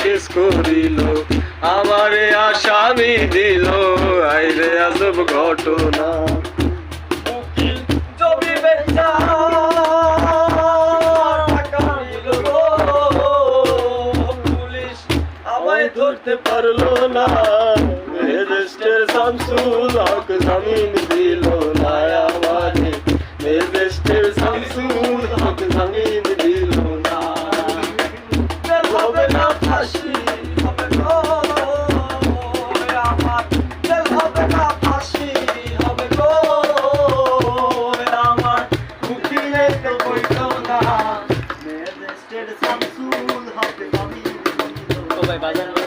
Case করিল, আমারে আসামি দিল, আইরে আজব ঘটনা। উকিল জমি বেচা টাকা নিল গো, পুলিশ আমায় ধরতে পারলো না, ম্যাজিস্ট্রেট শামসুল হক জামিন দিল না আমারে, ম্যাজিস্ট্রেট শামসুল হক জামিন দিল না। জেল হবে না ফাঁসি হবে গো আমার, জেল হবে না ফাঁসি হবে গো আমার, উকিলে তো বইতো না, ম্যাজিস্ট্রেট শামসুল হক জামিন দিল।